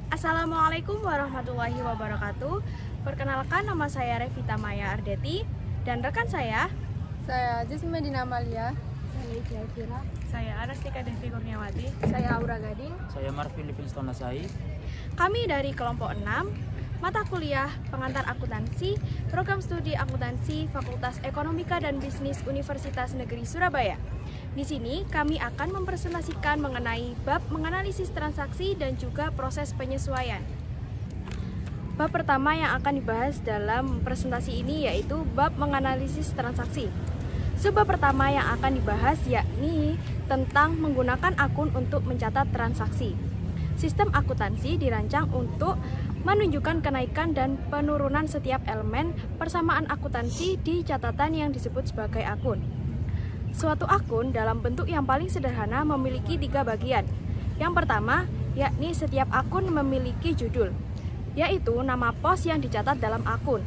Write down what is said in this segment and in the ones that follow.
Assalamualaikum warahmatullahi wabarakatuh. Perkenalkan, nama saya Revita Maya Ardeti dan rekan saya Jisme Dina Amalia. Saya Anastika Devi Kurniawati. Saya Aura Gading. Saya Marvin Livingston Nasai. Kami dari kelompok 6, mata kuliah pengantar akuntansi, program studi akuntansi, Fakultas Ekonomika dan Bisnis Universitas Negeri Surabaya. Di sini kami akan mempresentasikan mengenai bab menganalisis transaksi dan juga proses penyesuaian. Bab pertama yang akan dibahas dalam presentasi ini yaitu bab menganalisis transaksi. Subbab pertama yang akan dibahas yakni tentang menggunakan akun untuk mencatat transaksi. Sistem akuntansi dirancang untuk menunjukkan kenaikan dan penurunan setiap elemen persamaan akuntansi di catatan yang disebut sebagai akun. Suatu akun dalam bentuk yang paling sederhana memiliki 3 bagian. Yang pertama, yakni setiap akun memiliki judul, yaitu nama pos yang dicatat dalam akun.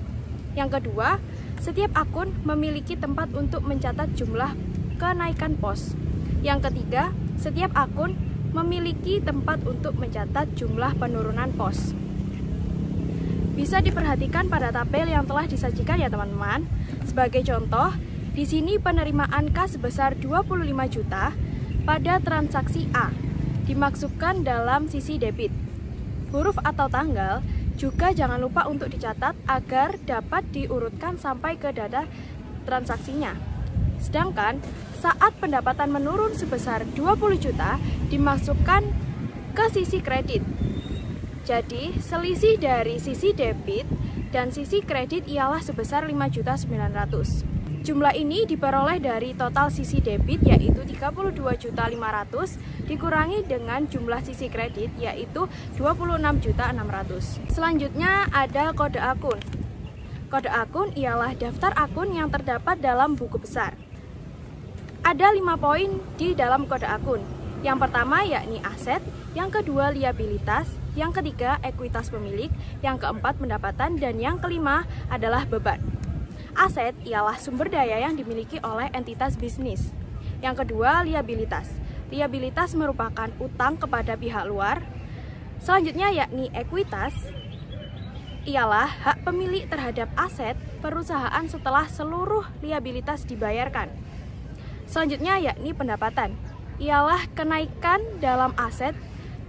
Yang kedua, setiap akun memiliki tempat untuk mencatat jumlah kenaikan pos. Yang ketiga, setiap akun memiliki tempat untuk mencatat jumlah penurunan pos. Bisa diperhatikan pada tabel yang telah disajikan ya teman-teman. Sebagai contoh, di sini penerimaan kas sebesar 25 juta pada transaksi A dimaksudkan dalam sisi debit. Huruf atau tanggal juga jangan lupa untuk dicatat agar dapat diurutkan sampai ke data transaksinya. Sedangkan saat pendapatan menurun sebesar 20 juta dimasukkan ke sisi kredit. Jadi selisih dari sisi debit dan sisi kredit ialah sebesar 5.900.000. Jumlah ini diperoleh dari total sisi debit yaitu 32.500.000 dikurangi dengan jumlah sisi kredit yaitu 26.600.000. Selanjutnya ada kode akun. Kode akun ialah daftar akun yang terdapat dalam buku besar. Ada 5 poin di dalam kode akun. Yang pertama yakni aset, yang kedua liabilitas, yang ketiga ekuitas pemilik, yang keempat pendapatan, dan yang kelima adalah beban. Aset ialah sumber daya yang dimiliki oleh entitas bisnis. Yang kedua, liabilitas. Liabilitas merupakan utang kepada pihak luar. Selanjutnya yakni ekuitas, ialah hak pemilik terhadap aset perusahaan setelah seluruh liabilitas dibayarkan. Selanjutnya yakni pendapatan, ialah kenaikan dalam aset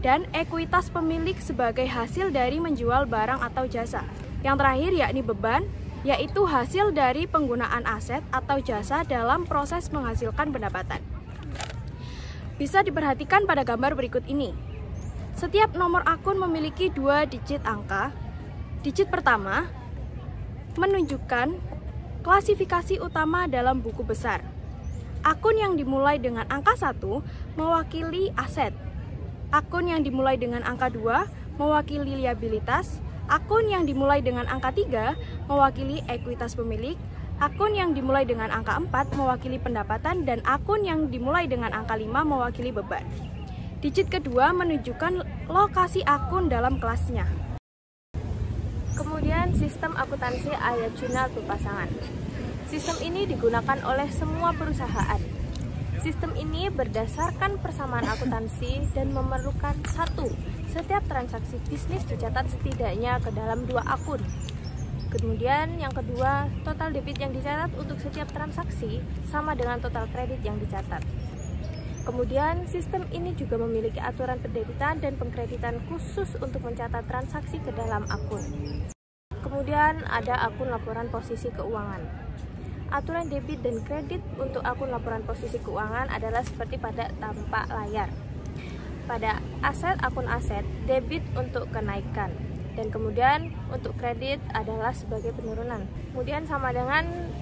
dan ekuitas pemilik sebagai hasil dari menjual barang atau jasa. Yang terakhir yakni beban, yaitu hasil dari penggunaan aset atau jasa dalam proses menghasilkan pendapatan. Bisa diperhatikan pada gambar berikut ini. Setiap nomor akun memiliki 2 digit angka. Digit pertama menunjukkan klasifikasi utama dalam buku besar. Akun yang dimulai dengan angka 1 mewakili aset. Akun yang dimulai dengan angka 2 mewakili liabilitas. Akun yang dimulai dengan angka 3 mewakili ekuitas pemilik, akun yang dimulai dengan angka 4 mewakili pendapatan, dan akun yang dimulai dengan angka 5 mewakili beban. Digit kedua menunjukkan lokasi akun dalam kelasnya. Kemudian sistem akuntansi ayat jurnal berpasangan. Sistem ini digunakan oleh semua perusahaan. Sistem ini berdasarkan persamaan akuntansi dan memerlukan setiap transaksi bisnis dicatat setidaknya ke dalam 2 akun. Kemudian yang kedua, total debit yang dicatat untuk setiap transaksi sama dengan total kredit yang dicatat. Kemudian sistem ini juga memiliki aturan pendebitan dan pengkreditan khusus untuk mencatat transaksi ke dalam akun. Kemudian ada akun laporan posisi keuangan. Aturan debit dan kredit untuk akun laporan posisi keuangan adalah seperti pada tampak layar. Pada aset, akun aset, debit untuk kenaikan, dan kemudian untuk kredit adalah sebagai penurunan. Kemudian sama dengan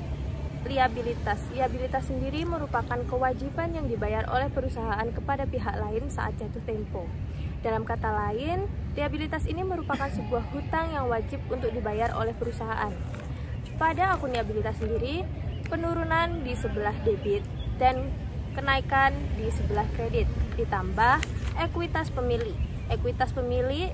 liabilitas. Liabilitas sendiri merupakan kewajiban yang dibayar oleh perusahaan kepada pihak lain saat jatuh tempo. Dalam kata lain, liabilitas ini merupakan sebuah hutang yang wajib untuk dibayar oleh perusahaan. Pada akun liabilitas sendiri, penurunan di sebelah debit dan kenaikan di sebelah kredit, ditambah ekuitas pemilik. Ekuitas pemilik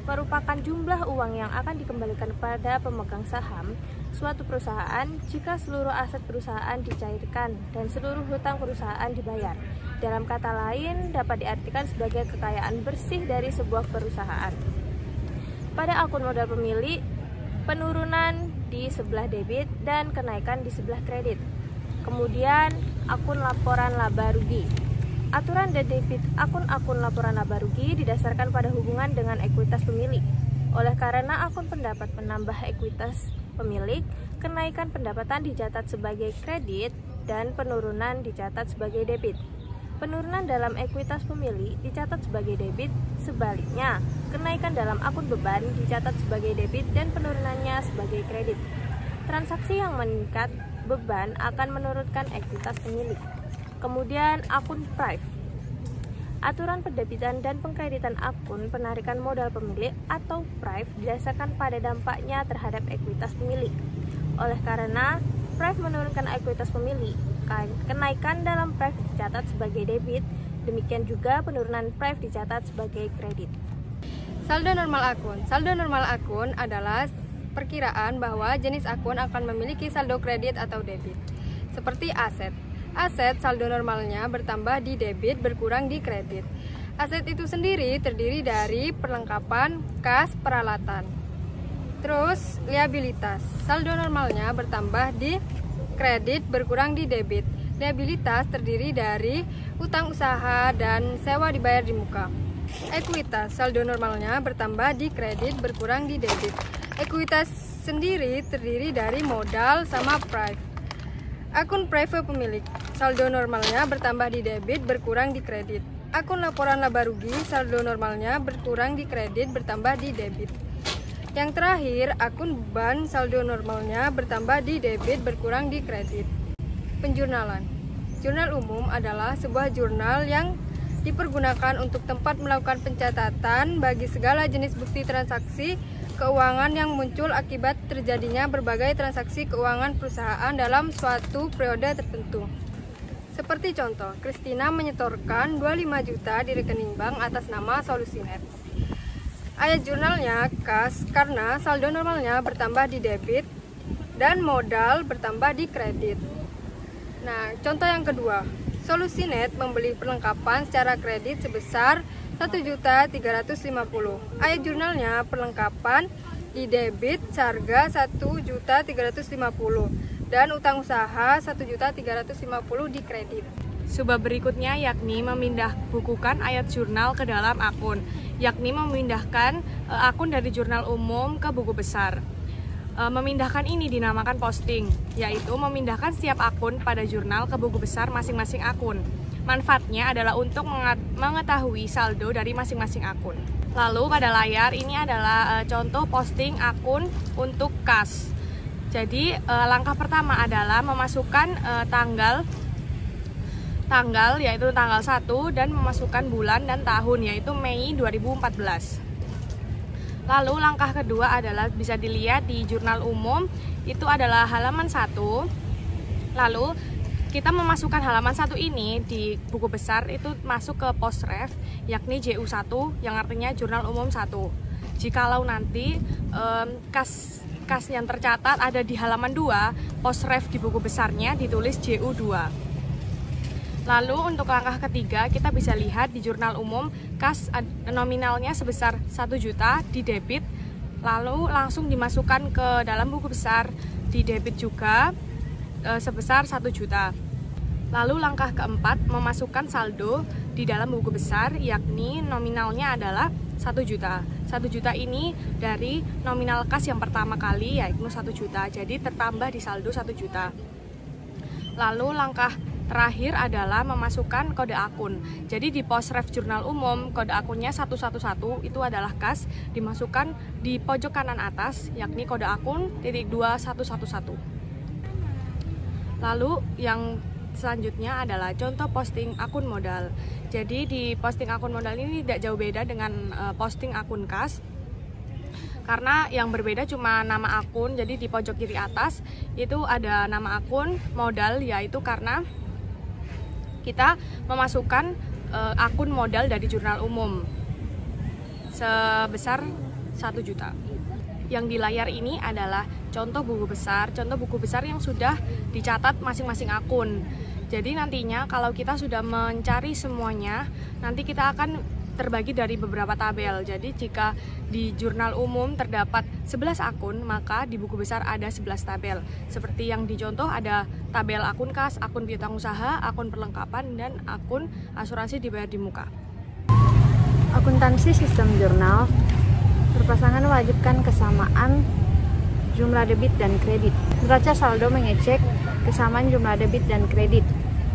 merupakan jumlah uang yang akan dikembalikan kepada pemegang saham suatu perusahaan jika seluruh aset perusahaan dicairkan dan seluruh hutang perusahaan dibayar. Dalam kata lain, dapat diartikan sebagai kekayaan bersih dari sebuah perusahaan. Pada akun modal pemilik, penurunan di sebelah debit dan kenaikan di sebelah kredit. Kemudian akun laporan laba rugi. Aturan dan debit akun-akun laporan laba rugi didasarkan pada hubungan dengan ekuitas pemilik. Oleh karena akun pendapat menambah ekuitas pemilik, kenaikan pendapatan dicatat sebagai kredit dan penurunan dicatat sebagai debit. Penurunan dalam ekuitas pemilik dicatat sebagai debit, sebaliknya kenaikan dalam akun beban dicatat sebagai debit dan penurunannya sebagai kredit. Transaksi yang meningkat beban akan menurunkan ekuitas pemilik. Kemudian akun prive. Aturan pendebitan dan pengkreditan akun penarikan modal pemilik atau prive didasarkan pada dampaknya terhadap ekuitas pemilik. Oleh karena prive menurunkan ekuitas pemilik, kenaikan dalam prive dicatat sebagai debit, demikian juga penurunan prive dicatat sebagai kredit. Saldo normal akun. Saldo normal akun adalah perkiraan bahwa jenis akun akan memiliki saldo kredit atau debit. Seperti aset. Aset saldo normalnya bertambah di debit berkurang di kredit. Aset itu sendiri terdiri dari perlengkapan, kas, peralatan. Terus liabilitas. Saldo normalnya bertambah di kredit berkurang di debit. Liabilitas terdiri dari utang usaha dan sewa dibayar di muka. Ekuitas. Saldo normalnya bertambah di kredit berkurang di debit. Ekuitas sendiri terdiri dari modal sama prive. Akun prive pemilik. Saldo normalnya bertambah di debit berkurang di kredit. Akun laporan laba rugi, saldo normalnya berkurang di kredit bertambah di debit. Yang terakhir, akun beban, saldo normalnya bertambah di debit berkurang di kredit. Penjurnalan. Jurnal umum adalah sebuah jurnal yang dipergunakan untuk tempat melakukan pencatatan bagi segala jenis bukti transaksi keuangan yang muncul akibat terjadinya berbagai transaksi keuangan perusahaan dalam suatu periode tertentu. Seperti contoh, Christina menyetorkan 25 juta di rekening bank atas nama Solusinet. Ayat jurnalnya kas karena saldo normalnya bertambah di debit dan modal bertambah di kredit. Nah, contoh yang kedua, Solusinet membeli perlengkapan secara kredit sebesar 1.350.000. Ayat jurnalnya perlengkapan di debit seharga 1.350.000 dan utang usaha 1.350.000 di kredit. Sebab berikutnya yakni memindah bukukan ayat jurnal ke dalam akun, yakni memindahkan akun dari jurnal umum ke buku besar. Memindahkan ini dinamakan posting, yaitu memindahkan setiap akun pada jurnal ke buku besar masing-masing akun. Manfaatnya adalah untuk mengetahui saldo dari masing-masing akun. Lalu pada layar ini adalah contoh posting akun untuk kas. Jadi langkah pertama adalah memasukkan tanggal yaitu tanggal 1 dan memasukkan bulan dan tahun yaitu Mei 2014. Lalu langkah kedua adalah bisa dilihat di jurnal umum, itu adalah halaman 1. Lalu kita memasukkan halaman 1 ini di buku besar itu masuk ke posref yakni JU1 yang artinya jurnal umum 1. Jikalau nanti kas yang tercatat ada di halaman 2, posref di buku besarnya ditulis JU2. Lalu untuk langkah ketiga kita bisa lihat di jurnal umum kas nominalnya sebesar 1 juta di debit, lalu langsung dimasukkan ke dalam buku besar di debit juga sebesar 1 juta. Lalu langkah keempat memasukkan saldo di dalam buku besar yakni nominalnya adalah 1 juta. 1 juta ini dari nominal kas yang pertama kali yaitu 1 juta, jadi tertambah di saldo 1 juta. Lalu langkah terakhir adalah memasukkan kode akun. Jadi di posref jurnal umum kode akunnya 111 itu adalah kas, dimasukkan di pojok kanan atas yakni kode akun _2111. Lalu yang selanjutnya adalah contoh posting akun modal. Jadi di posting akun modal ini tidak jauh beda dengan posting akun kas, karena yang berbeda cuma nama akun. Jadi di pojok kiri atas itu ada nama akun modal, yaitu karena kita memasukkan akun modal dari jurnal umum sebesar 1 juta. Yang di layar ini adalah contoh buku besar yang sudah dicatat masing-masing akun. Jadi nantinya kalau kita sudah mencari semuanya, nanti kita akan terbagi dari beberapa tabel. Jadi jika di jurnal umum terdapat 11 akun, maka di buku besar ada 11 tabel. Seperti yang dicontoh ada tabel akun kas, akun piutang usaha, akun perlengkapan, dan akun asuransi dibayar di muka. Akuntansi sistem jurnal berpasangan mewajibkan kesamaan jumlah debit dan kredit. Neraca saldo mengecek kesamaan jumlah debit dan kredit.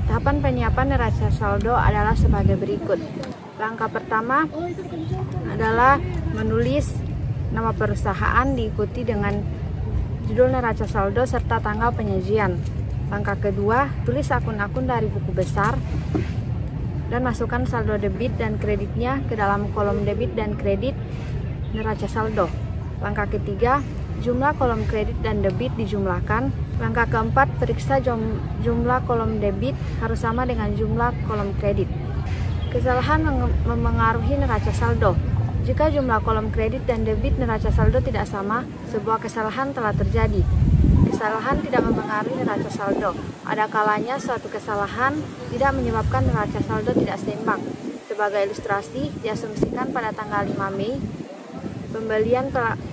Tahapan penyiapan neraca saldo adalah sebagai berikut. Langkah pertama adalah menulis nama perusahaan diikuti dengan judul neraca saldo serta tanggal penyajian. Langkah kedua, tulis akun-akun dari buku besar dan masukkan saldo debit dan kreditnya ke dalam kolom debit dan kredit neraca saldo. Langkah ketiga, jumlah kolom kredit dan debit dijumlahkan. Langkah keempat, periksa jumlah kolom debit harus sama dengan jumlah kolom kredit. Kesalahan memengaruhi neraca saldo. Jika jumlah kolom kredit dan debit neraca saldo tidak sama, sebuah kesalahan telah terjadi. Kesalahan tidak memengaruhi neraca saldo. Ada kalanya suatu kesalahan tidak menyebabkan neraca saldo tidak seimbang. Sebagai ilustrasi, diasumsikan pada tanggal 5 Mei, pembelian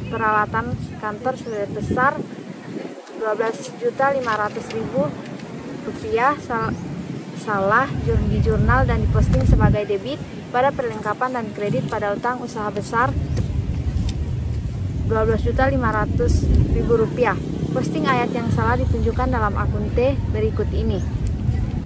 peralatan kantor sebesar Rp12.500.000 salah di jurnal dan diposting sebagai debit pada perlengkapan dan kredit pada utang usaha besar Rp12.500.000. Posting ayat yang salah ditunjukkan dalam akun T berikut ini.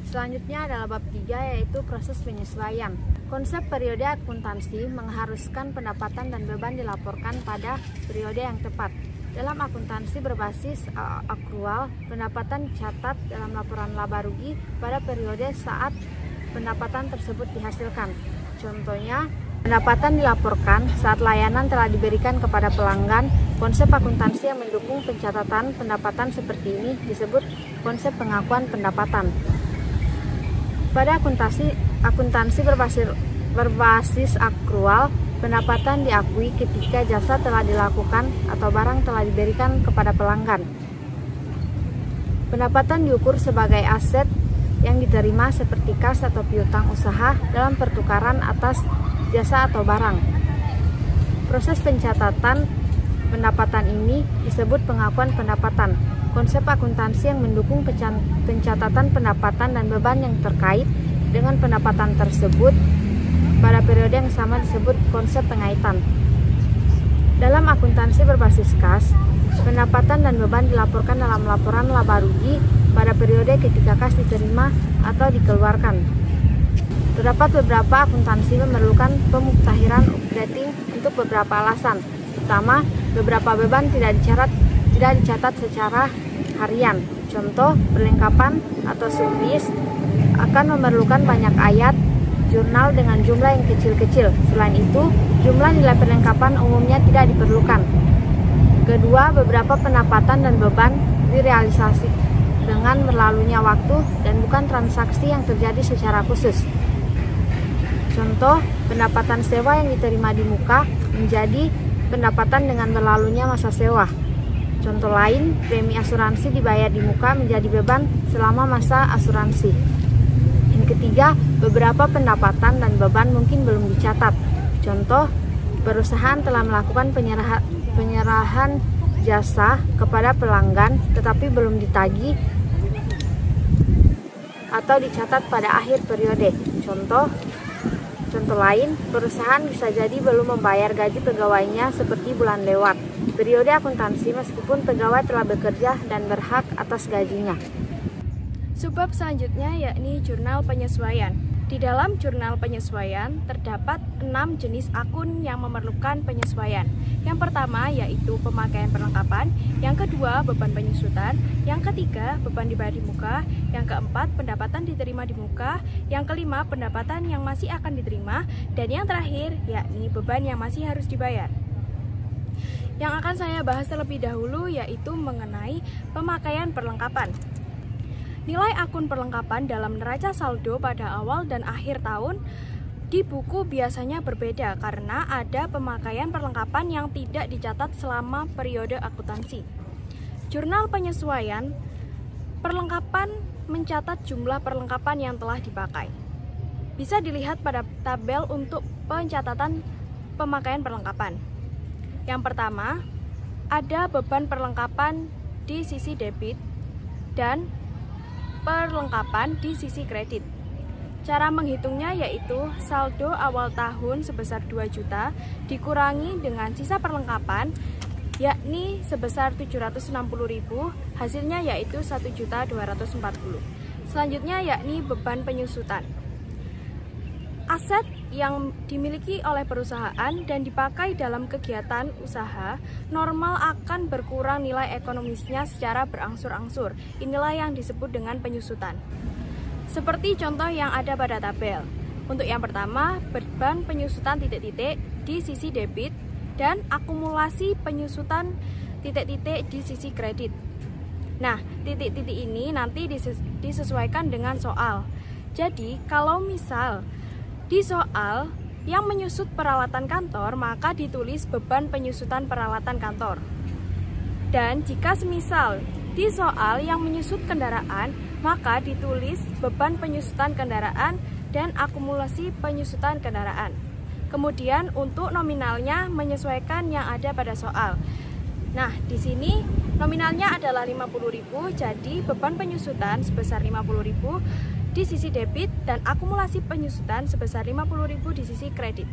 Selanjutnya adalah bab 3, yaitu proses penyesuaian. Konsep periode akuntansi mengharuskan pendapatan dan beban dilaporkan pada periode yang tepat. Dalam akuntansi berbasis akrual, pendapatan dicatat dalam laporan laba rugi pada periode saat pendapatan tersebut dihasilkan. Contohnya, pendapatan dilaporkan saat layanan telah diberikan kepada pelanggan. Konsep akuntansi yang mendukung pencatatan pendapatan seperti ini disebut konsep pengakuan pendapatan. Pada akuntansi berbasis akrual, pendapatan diakui ketika jasa telah dilakukan atau barang telah diberikan kepada pelanggan. Pendapatan diukur sebagai aset yang diterima seperti kas atau piutang usaha dalam pertukaran atas jasa atau barang. Proses pencatatan pendapatan ini disebut pengakuan pendapatan. Konsep akuntansi yang mendukung pencatatan pendapatan dan beban yang terkait dengan pendapatan tersebut pada periode yang sama disebut konsep pengaitan. Dalam akuntansi berbasis kas, pendapatan dan beban dilaporkan dalam laporan laba rugi pada periode ketika kas diterima atau dikeluarkan. Terdapat beberapa akuntansi memerlukan pemuktahiran updating untuk beberapa alasan. Pertama, beberapa beban tidak dicatat secara harian. Contoh, perlengkapan atau sublis akan memerlukan banyak ayat jurnal dengan jumlah yang kecil-kecil. Selain itu, jumlah nilai perlengkapan umumnya tidak diperlukan. Kedua, beberapa pendapatan dan beban direalisasi dengan berlalunya waktu dan bukan transaksi yang terjadi secara khusus. Contoh, pendapatan sewa yang diterima di muka menjadi pendapatan dengan berlalunya masa sewa. Contoh lain, premi asuransi dibayar di muka menjadi beban selama masa asuransi. Yang ketiga, beberapa pendapatan dan beban mungkin belum dicatat. Contoh, perusahaan telah melakukan penyerahan jasa kepada pelanggan tetapi belum ditagih atau dicatat pada akhir periode. Contoh lain, perusahaan bisa jadi belum membayar gaji pegawainya seperti bulan lewat. Periode akuntansi meskipun pegawai telah bekerja dan berhak atas gajinya. Subbab selanjutnya yakni jurnal penyesuaian. Di dalam jurnal penyesuaian terdapat 6 jenis akun yang memerlukan penyesuaian. Yang pertama yaitu pemakaian perlengkapan, yang kedua beban penyusutan, yang ketiga beban dibayar di muka, yang keempat pendapatan diterima di muka, yang kelima pendapatan yang masih akan diterima, dan yang terakhir yakni beban yang masih harus dibayar. Yang akan saya bahas terlebih dahulu yaitu mengenai pemakaian perlengkapan. Nilai akun perlengkapan dalam neraca saldo pada awal dan akhir tahun di buku biasanya berbeda karena ada pemakaian perlengkapan yang tidak dicatat selama periode akuntansi. Jurnal penyesuaian perlengkapan mencatat jumlah perlengkapan yang telah dipakai. Bisa dilihat pada tabel untuk pencatatan pemakaian perlengkapan. Yang pertama, ada beban perlengkapan di sisi debit dan perlengkapan di sisi kredit. Cara menghitungnya yaitu saldo awal tahun sebesar 2 juta dikurangi dengan sisa perlengkapan yakni sebesar 760.000, hasilnya yaitu 1.240.000. Selanjutnya yakni beban penyusutan. Aset yang dimiliki oleh perusahaan dan dipakai dalam kegiatan usaha normal akan berkurang nilai ekonomisnya secara berangsur-angsur. Inilah yang disebut dengan penyusutan. Seperti contoh yang ada pada tabel. Untuk yang pertama, beban penyusutan titik-titik di sisi debit dan akumulasi penyusutan titik-titik di sisi kredit. Nah, titik-titik ini nanti disesuaikan dengan soal. Jadi, kalau misal di soal yang menyusut peralatan kantor, maka ditulis beban penyusutan peralatan kantor. Dan jika semisal di soal yang menyusut kendaraan, maka ditulis beban penyusutan kendaraan dan akumulasi penyusutan kendaraan. Kemudian untuk nominalnya menyesuaikan yang ada pada soal. Nah, di sini nominalnya adalah 50.000, jadi beban penyusutan sebesar 50.000 di sisi debit dan akumulasi penyusutan sebesar 50.000 di sisi kredit.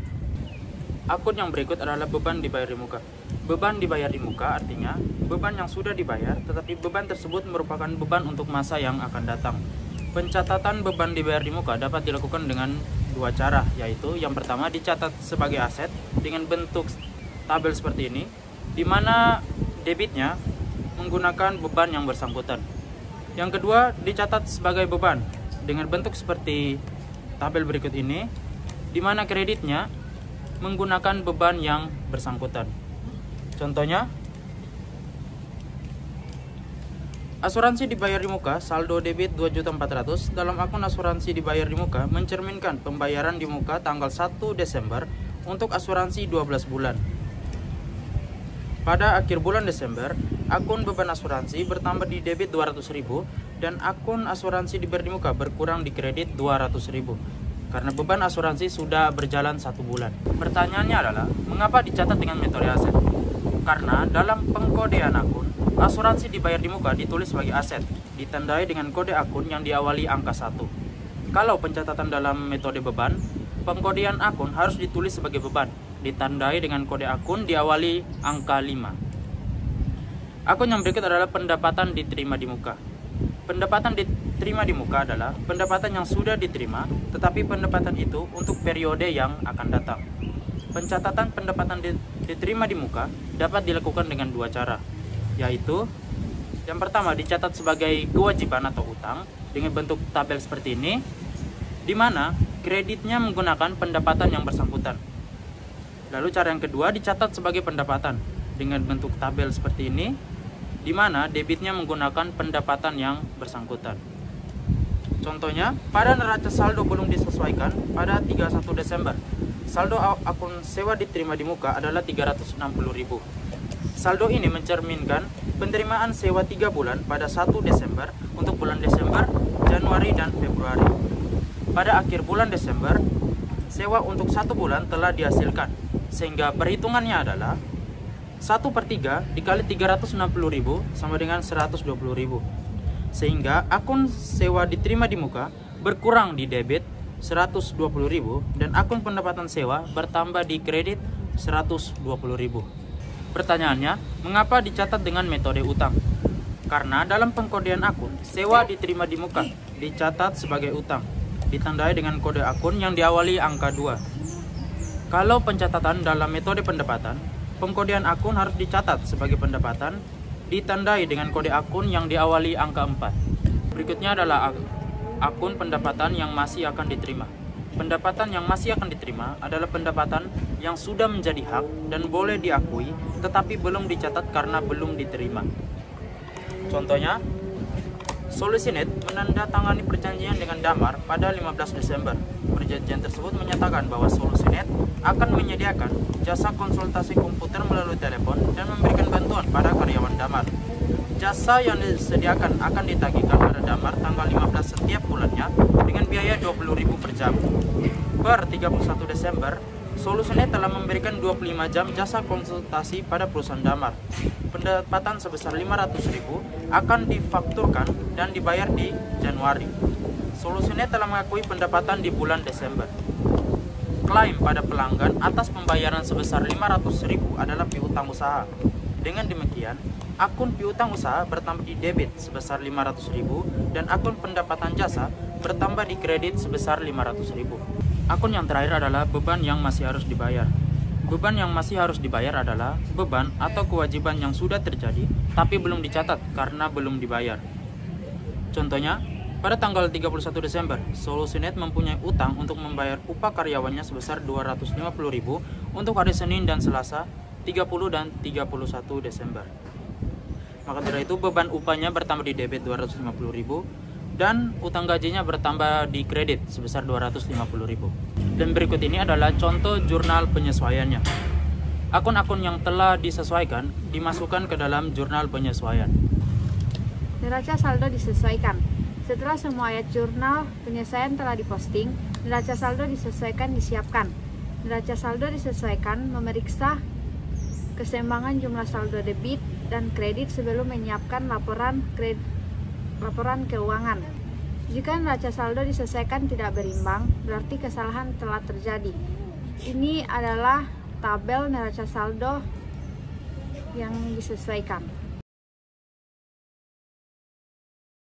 Akun yang berikut adalah beban dibayar di muka. Beban dibayar di muka artinya beban yang sudah dibayar, tetapi beban tersebut merupakan beban untuk masa yang akan datang. Pencatatan beban dibayar di muka dapat dilakukan dengan dua cara, yaitu yang pertama dicatat sebagai aset dengan bentuk tabel seperti ini, di mana debitnya menggunakan beban yang bersangkutan. Yang kedua dicatat sebagai beban dengan bentuk seperti tabel berikut ini, di mana kreditnya menggunakan beban yang bersangkutan. Contohnya, asuransi dibayar di muka, saldo debit 2.400.000 dalam akun asuransi dibayar di muka mencerminkan pembayaran di muka tanggal 1 Desember untuk asuransi 12 bulan. Pada akhir bulan Desember, akun beban asuransi bertambah di debit 200.000 dan akun asuransi dibayar di muka berkurang di kredit 200.000 karena beban asuransi sudah berjalan 1 bulan. Pertanyaannya adalah, mengapa dicatat dengan metode aset? Karena dalam pengkodean akun, asuransi dibayar di muka ditulis sebagai aset, ditandai dengan kode akun yang diawali angka 1. Kalau pencatatan dalam metode beban, pengkodean akun harus ditulis sebagai beban, ditandai dengan kode akun diawali angka 5. Akun yang berikut adalah pendapatan diterima di muka. Pendapatan diterima di muka adalah pendapatan yang sudah diterima, tetapi pendapatan itu untuk periode yang akan datang. Pencatatan pendapatan diterima di muka dapat dilakukan dengan dua cara, yaitu yang pertama dicatat sebagai kewajiban atau utang dengan bentuk tabel seperti ini, di mana kreditnya menggunakan pendapatan yang bersangkutan. Lalu cara yang kedua dicatat sebagai pendapatan dengan bentuk tabel seperti ini, di mana debitnya menggunakan pendapatan yang bersangkutan. Contohnya, pada neraca saldo belum disesuaikan pada 31 Desember, saldo akun sewa diterima di muka adalah 360.000. Saldo ini mencerminkan penerimaan sewa 3 bulan pada 1 Desember untuk bulan Desember, Januari, dan Februari. Pada akhir bulan Desember, sewa untuk 1 bulan telah dihasilkan, sehingga perhitungannya adalah 1/3 dikali 360.000 sama dengan 120.000. Sehingga akun sewa diterima di muka berkurang di debit 120.000 dan akun pendapatan sewa bertambah di kredit 120.000. Pertanyaannya, mengapa dicatat dengan metode utang? Karena dalam pengkodean akun, sewa diterima di muka dicatat sebagai utang, ditandai dengan kode akun yang diawali angka 2. Kalau pencatatan dalam metode pendapatan, pengkodean akun harus dicatat sebagai pendapatan, ditandai dengan kode akun yang diawali angka 4. Berikutnya adalah akun pendapatan yang masih akan diterima. Pendapatan yang masih akan diterima adalah pendapatan yang sudah menjadi hak dan boleh diakui, tetapi belum dicatat karena belum diterima. Contohnya, Solusi Net menandatangani perjanjian dengan Damar pada 15 Desember. Perjanjian tersebut menyatakan bahwa Solusi Net akan menyediakan jasa konsultasi komputer melalui telepon dan memberikan bantuan pada karyawan Damar. Jasa yang disediakan akan ditagihkan pada Damar tanggal 15 setiap bulannya dengan biaya 20.000 per jam. Per 31 Desember, Solusinet telah memberikan 25 jam jasa konsultasi pada perusahaan Damar. Pendapatan sebesar 500.000 akan difakturkan dan dibayar di Januari. Solusinet telah mengakui pendapatan di bulan Desember. Klaim pada pelanggan atas pembayaran sebesar 500.000 adalah piutang usaha. Dengan demikian, akun piutang usaha bertambah di debit sebesar 500.000 dan akun pendapatan jasa bertambah di kredit sebesar 500.000. Akun yang terakhir adalah beban yang masih harus dibayar. Beban yang masih harus dibayar adalah beban atau kewajiban yang sudah terjadi tapi belum dicatat karena belum dibayar. Contohnya, pada tanggal 31 Desember, Solusinet mempunyai utang untuk membayar upah karyawannya sebesar 250.000 untuk hari Senin dan Selasa 30 dan 31 Desember. Maka dari itu beban upahnya bertambah di debit 250.000 dan utang gajinya bertambah di kredit sebesar 250.000. Dan berikut ini adalah contoh jurnal penyesuaiannya. Akun-akun yang telah disesuaikan dimasukkan ke dalam jurnal penyesuaian. Neraca saldo disesuaikan. Setelah semua ayat jurnal penyesuaian telah diposting, neraca saldo disesuaikan disiapkan. Neraca saldo disesuaikan memeriksa keseimbangan jumlah saldo debit dan kredit sebelum menyiapkan laporan keuangan. Jika neraca saldo disesuaikan tidak berimbang, berarti kesalahan telah terjadi. Ini adalah tabel neraca saldo yang disesuaikan.